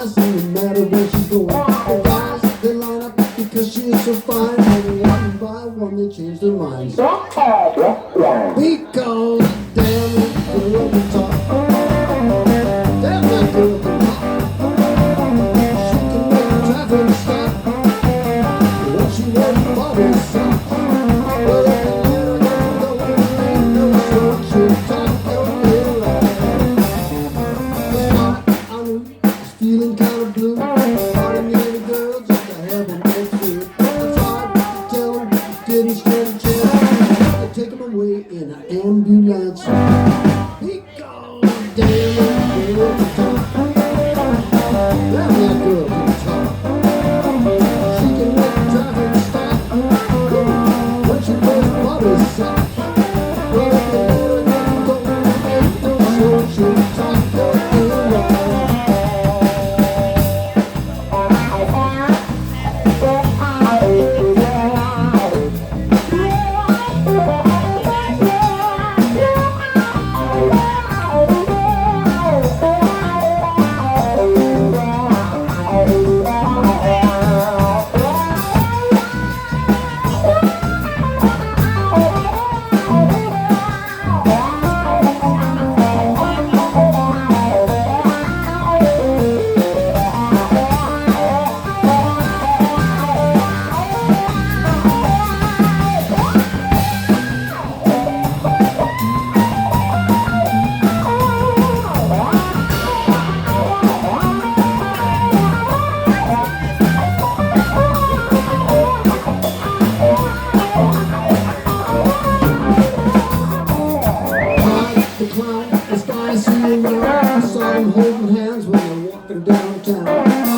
eyes, no matter where she's going. The guys, they line up because she is so fine. And one by one they change their minds. Because damn it, girl can talk. Damn that girl can talk. She can make traffic stop. What she won't always stop. But if you let her go, ain't no sure she'll talk your little I knew I was feeling kind of blue. Starting the girl just to have them go through. It's hard to tell them you didn't stand a chance. They take them away in an ambulance. Because damn it, girl can talk. Damn that girl can talk. She can make traffic stop. When she goes bubble stop. But if you let her go, ain't no sure she'll talk your ear off. The clown, this guy I see him now. I saw them holding hands when they're walking downtown.